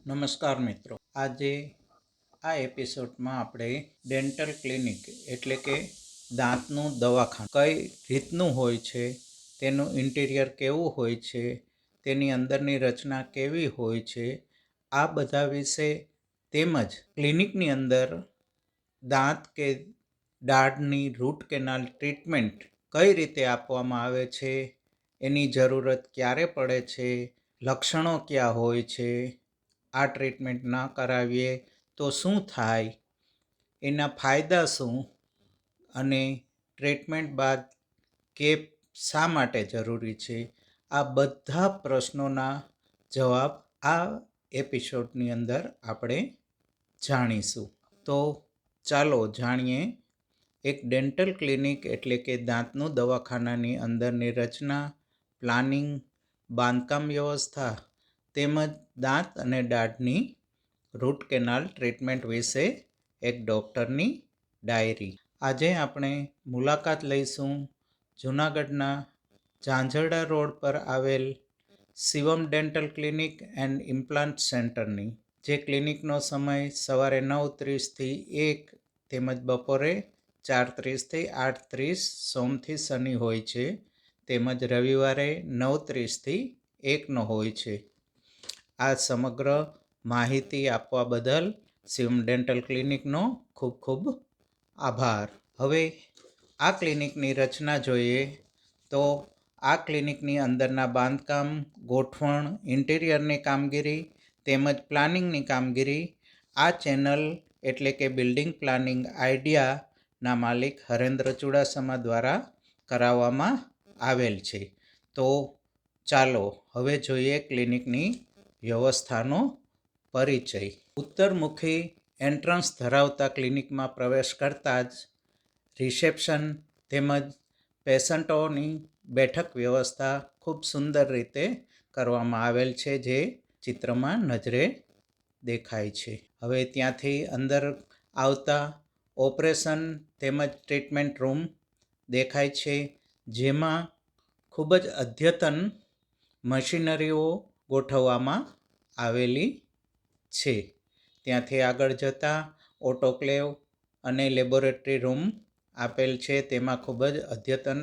નમસ્કાર મિત્રો, આજે આ એપિસોડમાં આપણે ડેન્ટલ ક્લિનિક એટલે કે દાંતનું દવાખાનું કઈ રીતનું હોય છે, તેનું ઇન્ટિરિયર કેવું હોય છે, તેની અંદરની રચના કેવી હોય છે, આ બધા વિશે તેમજ ક્લિનિકની અંદર દાંત કે દાઢની રૂટ કેનાલ ટ્રીટમેન્ટ કઈ રીતે આપવામાં આવે છે, એની જરૂરત ક્યારે પડે છે, લક્ષણો ક્યાં હોય છે, આ ટ્રીટમેન્ટ ના કરાવીએ તો શું થાય, એના ફાયદા શું અને ટ્રીટમેન્ટ બાદ કેપ શા માટે જરૂરી છે, આ બધા પ્રશ્નોના જવાબ આ એપિસોડની અંદર આપણે જાણીશું. તો ચાલો જાણીએ એક ડેન્ટલ ક્લિનિક એટલે કે દાંતનું દવાખાનાની અંદરની રચના, પ્લાનિંગ, બાંધકામ વ્યવસ્થા તેમજ દાંત અને દાઢની રૂટ કેનાલ ટ્રીટમેન્ટ વિશે એક ડૉક્ટરની ડાયરી. આજે આપણે મુલાકાત લઈશું જૂનાગઢના ઝાંઝરડા રોડ પર આવેલ Shivam dental clinic and implant સેન્ટરની, જે ક્લિનિકનો સમય સવારે 9:30 થી 1 તેમજ બપોરે 4:30 થી 8:30 સોમથી શનિ હોય છે, તેમજ રવિવારે 9:30 થી 1નો હોય છે. આ સમગ્ર માહિતી આપવા બદલ શિવમ ડેન્ટલ ક્લિનિકનો ખૂબ ખૂબ આભાર. હવે આ ક્લિનિકની રચના જોઈએ તો આ ક્લિનિકની અંદરના બાંધકામ, ગોઠવણ, ઇન્ટિરિયરની કામગીરી તેમજ પ્લાનિંગની કામગીરી આ ચેનલ એટલે કે બિલ્ડિંગ પ્લાનિંગ આઈડિયાના માલિક હરેન્દ્ર ચુડાસમા દ્વારા કરાવવામાં આવેલ છે. તો ચાલો હવે જોઈએ ક્લિનિકની વ્યવસ્થાનો પરિચય. ઉત્તરમુખી એન્ટ્રન્સ ધરાવતા ક્લિનિકમાં પ્રવેશ કરતાં જ રિસેપ્શન તેમજ પેશન્ટોની બેઠક વ્યવસ્થા ખૂબ સુંદર રીતે કરવામાં આવેલ છે, જે ચિત્રમાં નજરે દેખાય છે. હવે ત્યાંથી અંદર આવતા ઓપરેશન તેમજ ટ્રીટમેન્ટ રૂમ દેખાય છે, જેમાં ખૂબ જ અદ્યતન મશીનરીઓ ગોઠવવામાં આવેલી છે. ત્યાંથી આગળ જતાં ઓટોક્લેવ અને લેબોરેટરી રૂમ આપેલ છે, તેમાં ખૂબ જ અદ્યતન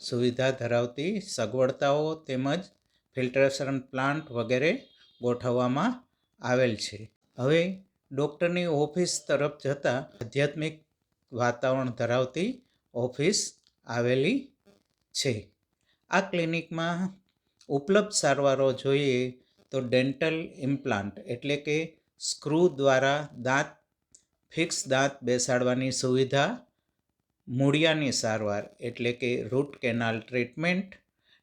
સુવિધા ધરાવતી સગવડતાઓ તેમજ ફિલ્ટરેશન પ્લાન્ટ વગેરે ગોઠવવામાં આવેલ છે. હવે ડૉક્ટરની ઓફિસ તરફ જતાં આધ્યાત્મિક વાતાવરણ ધરાવતી ઓફિસ આવેલી છે. આ ક્લિનિકમાં ઉપલબ્ધ સારવારો જોઈએ તો ડેન્ટલ ઇમ્પ્લાન્ટ એટલે કે સ્ક્રૂ દ્વારા ફિક્સ દાંત બેસાડવાની સુવિધા, મૂળિયાની સારવાર એટલે કે રૂટ કેનાલ ટ્રીટમેન્ટ,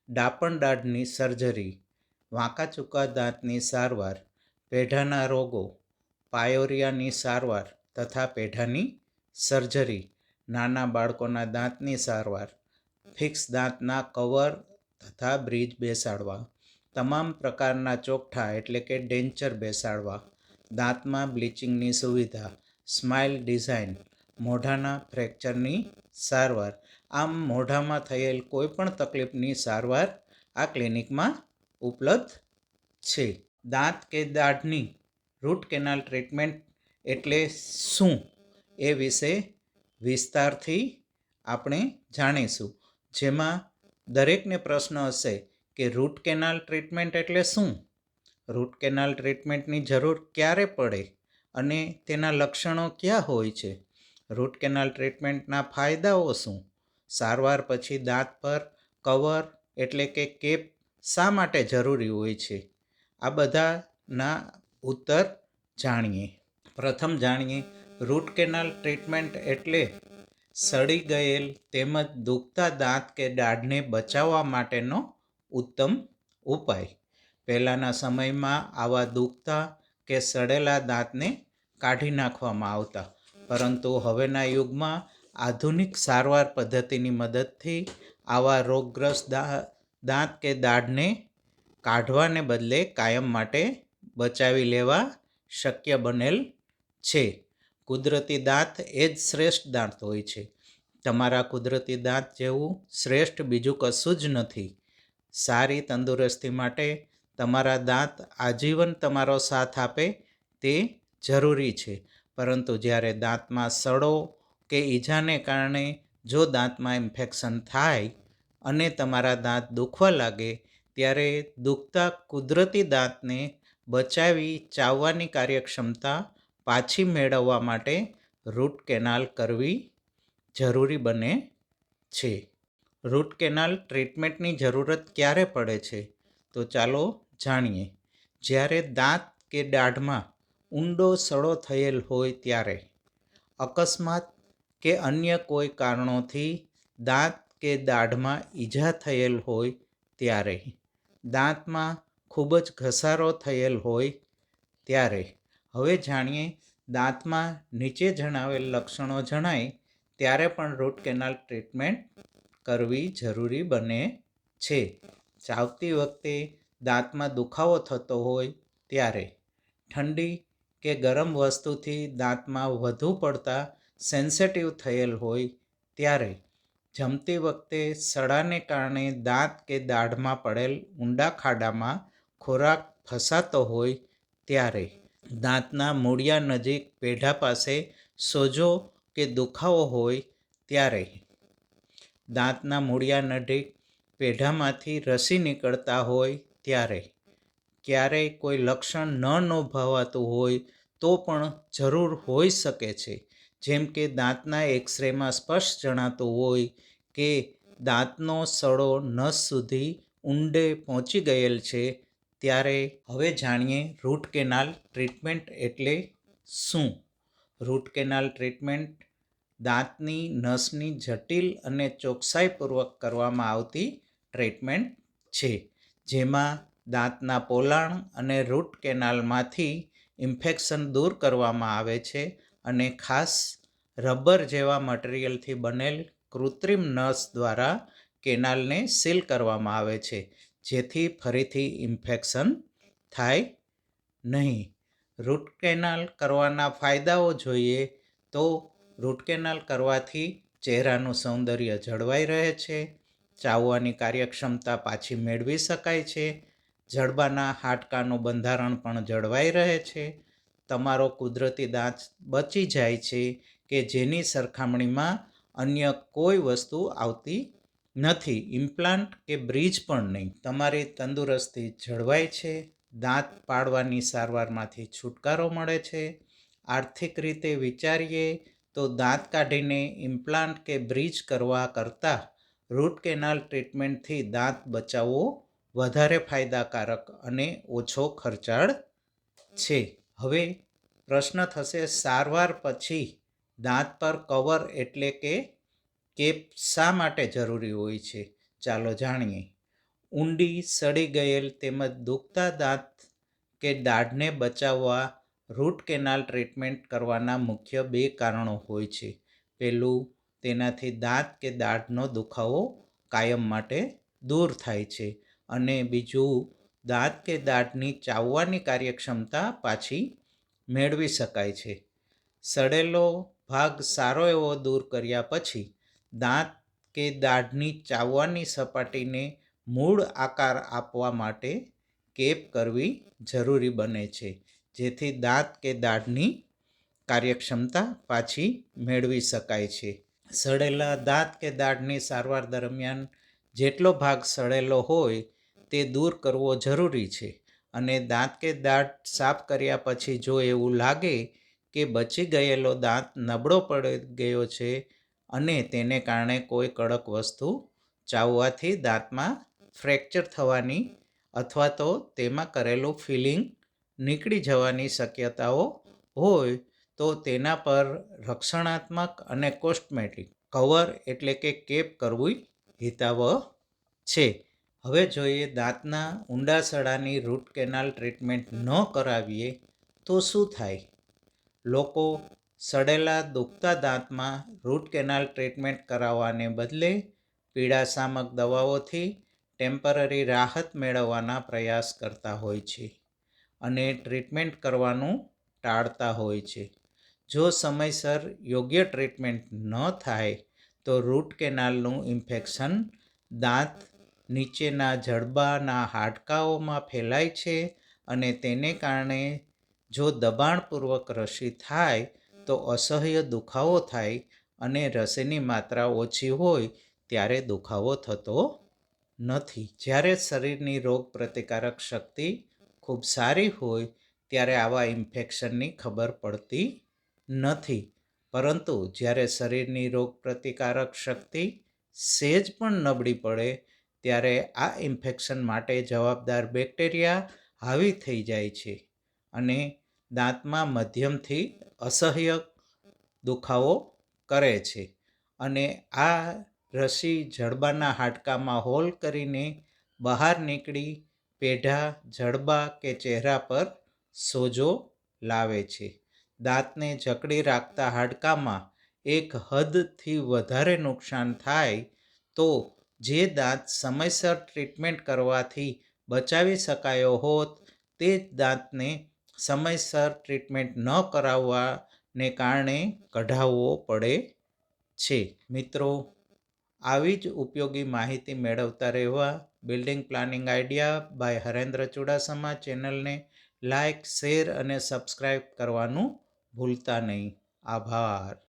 ડાપણ દાઢની સર્જરી, વાંકા ચૂકા દાંતની સારવાર, પેઢાના રોગો, પાયોરિયાની સારવાર તથા પેઢાની સર્જરી, નાના બાળકોના દાંતની સારવાર, ફિક્સ દાંતના કવર તથા બ્રિજ બેસાડવા, તમામ પ્રકારના ચોકઠા એટલે કે ડેન્ચર બેસાડવા, દાંતમાં બ્લીચિંગની સુવિધા, સ્માઇલ ડિઝાઇન, મોઢાના ફ્રેક્ચરની સારવાર. આમ મોઢામાં થયેલ કોઈપણ તકલીફની સારવાર આ ક્લિનિકમાં ઉપલબ્ધ છે. દાંત કે દાઢની રૂટ કેનાલ ટ્રીટમેન્ટ એટલે શું એ વિશે વિસ્તારથી આપણે જાણીશું, જેમાં દરેકને પ્રશ્ન હશે કે રૂટ કેનાલ ટ્રીટમેન્ટ એટલે શું, રૂટ કેનાલ ટ્રીટમેન્ટની જરૂર ક્યારે પડે અને તેના લક્ષણો ક્યાં હોય છે, રૂટ કેનાલ ટ્રીટમેન્ટના ફાયદાઓ શું, સારવાર પછી દાંત પર કવર એટલે કે કેપ શા માટે જરૂરી હોય છે, આ બધાના ઉત્તર જાણીએ. પ્રથમ જાણીએ રૂટ કેનાલ ટ્રીટમેન્ટ એટલે સડી ગયેલ તેમજ દુખતા દાંત કે દાઢને બચાવવા માટેનો ઉત્તમ ઉપાય. પહેલાંના સમયમાં આવા દુખતા કે સડેલા દાંતને કાઢી નાખવામાં આવતા, પરંતુ હવેના યુગમાં આધુનિક સારવાર પદ્ધતિની મદદથી આવા રોગગ્રસ્ત દાંત કે દાઢને કાઢવાને બદલે કાયમ માટે બચાવી લેવા શક્ય બનેલ છે. કુદરતી દાંત એ જ શ્રેષ્ઠ દાંત હોય છે. તમારા કુદરતી દાંત જેવું શ્રેષ્ઠ બીજું કશું જ નથી. સારી તંદુરસ્તી માટે તમારા દાંત આજીવન તમારો સાથ આપે તે જરૂરી છે. પરંતુ જ્યારે દાંતમાં સડો કે ઈજાને કારણે જો દાંતમાં ઇન્ફેક્શન થાય અને તમારા દાંત દુખવા લાગે ત્યારે દુખતા કુદરતી દાંતને બચાવી ચાવવાની કાર્યક્ષમતા પાછી મેળવવા માટે રૂટ કેનાલ કરવી જરૂરી બને છે. રૂટ કેનાલ ટ્રીટમેન્ટની જરૂરત ક્યારે પડે છે? તો ચાલો જાણીએ. જ્યારે દાંત કે દાઢમાં ઊંડો સડો થયેલ હોય ત્યારે, અકસ્માત કે અન્ય કોઈ કારણોથી દાંત કે દાઢમાં ઈજા થયેલ હોય ત્યારે, દાંતમાં ખૂબ જ ઘસારો થયેલ હોય ત્યારે. હવે જાણીએ દાંતમાં નીચે જણાવેલ લક્ષણો જણાય ત્યારે પણ રૂટ કેનાલ ટ્રીટમેન્ટ કરવી જરૂરી બને છે. ચાવતી વખતે દાંતમાં દુખાવો થતો હોય ત્યારે, ઠંડી કે ગરમ વસ્તુથી દાંતમાં વધુ પડતા સેન્સિટિવ થયેલ હોય ત્યારે, જમતી વખતે સડાને કારણે દાંત કે દાઢમાં પડેલ ઊંડા ખાડામાં ખોરાક ફસાતો હોય ત્યારે, દાંતના મૂળિયા નજીક પેઢા પાસે સોજો કે દુખાવો હોય ત્યારે, દાંતના મૂળિયા નજીક પેઢામાંથી રસી નીકળતા હોય ત્યારે, ક્યારેય કોઈ લક્ષણ ન અનુભવાતું હોય તો પણ જરૂર હોઈ શકે છે. જેમ કે દાંતના એક્સરેમાં સ્પષ્ટ જણાતું હોય કે દાંતનો સડો નસ સુધી ઊંડે પહોંચી ગયેલ છે ત્યારે. હવે જાણીએ રૂટ કેનાલ ટ્રીટમેન્ટ એટલે શું? રૂટ કેનાલ ટ્રીટમેન્ટ દાંતની નસની જટિલ અને ચોકસાઈપૂર્વક કરવામાં આવતી ટ્રીટમેન્ટ છે, જેમાં દાંતના પોલાણ અને રૂટ કેનાલમાંથી ઇન્ફેક્શન દૂર કરવામાં આવે છે અને ખાસ રબર જેવા મટીરિયલથી બનેલ કૃત્રિમ નસ દ્વારા કેનાલને સીલ કરવામાં આવે છે, જેથી ફરીથી ઇન્ફેક્શન થાય નહીં. રૂટ કેનાલ કરવાના ફાયદાઓ જોઈએ તો રૂટ કેનાલ કરવાથી ચહેરાનું સૌંદર્ય જળવાઈ રહે છે, ચાવવાની કાર્યક્ષમતા પાછી મેળવી શકાય છે, જડબાના હાડકાનું બંધારણ પણ જળવાઈ રહે છે, તમારો કુદરતી દાંત બચી જાય છે કે જેની સરખામણીમાં અન્ય કોઈ વસ્તુ આવતી નથી, ઇમ્પ્લાન્ટ કે બ્રિજ પણ નહીં. તમારી તંદુરસ્તી જળવાય છે, દાંત પાડવાની સારવારમાંથી છુટકારો મળે છે. આર્થિક રીતે વિચારીએ તો દાંત કાઢીને ઇમ્પ્લાન્ટ કે બ્રિજ કરવા કરતાં રૂટ કેનાલ ટ્રીટમેન્ટથી દાંત બચાવવો વધારે ફાયદાકારક અને ઓછો ખર્ચાળ છે. હવે પ્રશ્ન થશે, સારવાર પછી દાંત પર કવર એટલે કે કેપ શા માટે જરૂરી હોય છે? ચાલો જાણીએ. ઊંડી સડી ગયેલ તેમજ દુખતા દાંત કે દાઢને બચાવવા રૂટ કેનાલ ટ્રીટમેન્ટ કરવાના મુખ્ય 2 કારણો હોય છે. પહેલું, તેનાથી દાંત કે દાઢનો દુખાવો કાયમ માટે દૂર થાય છે અને બીજું, દાંત કે દાઢની ચાવવાની કાર્યક્ષમતા પાછી મેળવી શકાય છે. સડેલો ભાગ સારો એવો દૂર કર્યા પછી દાંત કે દાઢની ચાવવાની સપાટીને મૂળ આકાર આપવા માટે કેપ કરવી જરૂરી બને છે, જેથી દાંત કે દાઢની કાર્યક્ષમતા પાછી મેળવી શકાય છે. સડેલા દાંત કે દાઢની સારવાર દરમિયાન જેટલો ભાગ સડેલો હોય તે દૂર કરવો જરૂરી છે અને દાંત કે દાઢ સાફ કર્યા પછી જો એવું લાગે કે બચી ગયેલો દાંત નબળો પડી ગયો છે અને તેને કારણે કોઈ કડક વસ્તુ ચાવવાથી દાંતમાં ફ્રેક્ચર થવાની અથવા તો તેમાં કરેલું ફિલિંગ નીકળી જવાની શક્યતાઓ હોય તો તેના પર રક્ષણાત્મક અને કોસ્મેટિક કવર એટલે કે કેપ કરવું હિતાવહ છે. હવે જોઈએ દાંતના ઊંડા સડાની રૂટ કેનાલ ટ્રીટમેન્ટ ન કરાવીએ તો શું થાય? લોકો સડેલા દુખતા દાંતમાં રૂટ કેનાલ ટ્રીટમેન્ટ કરાવવાને બદલે પીડાશામક દવાઓથી ટેમ્પરરી રાહત મેળવવાના પ્રયાસ કરતા હોય છે અને ટ્રીટમેન્ટ કરવાનું ટાળતા હોય છે. જો સમયસર યોગ્ય ટ્રીટમેન્ટ ન થાય તો રૂટ કેનાલનું ઇન્ફેક્શન દાંત નીચેના જડબાના હાડકાઓમાં ફેલાય છે અને તેને કારણે જો દબાણપૂર્વક રસી થાય તો અસહ્ય દુખાવો થાય અને રસીની માત્રા ઓછી હોય ત્યારે દુખાવો થતો નથી. જ્યારે શરીરની રોગ પ્રતિકારક શક્તિ ખૂબ સારી હોય ત્યારે આવા ઇન્ફેક્શનની ખબર પડતી નથી. પરંતુ જ્યારે શરીરની રોગ પ્રતિકારક શક્તિ સહેજ પણ નબળી પડે ત્યારે આ ઇન્ફેક્શન માટે જવાબદાર બેક્ટેરિયા હાવી થઈ જાય છે અને દાંતમાં મધ્યમથી અસહ્ય દુખાવો કરે છે અને આ રસી જડબાના હાડકામાં હોલ કરીને બહાર નીકળી પેઢા, જડબા કે ચહેરા પર સોજો લાવે છે. દાંતને જકડી રાખતા હાડકામાં એક હદથી વધારે નુકસાન થાય તો જે દાંત સમયસર ટ્રીટમેન્ટ કરવાથી બચાવી શકાયો હોત તે જ દાંતને સમયસર ટ્રીટમેન્ટ ન કરાવવાને કારણે કઢાવવો પડે છે. મિત્રો, આવી જ ઉપયોગી માહિતી મેળવતા રહેવા building planning idea by Harendra Chudasama ચેનલને લાઇક, શેર અને સબસ્ક્રાઈબ કરવાનું ભૂલતા નહીં. આભાર.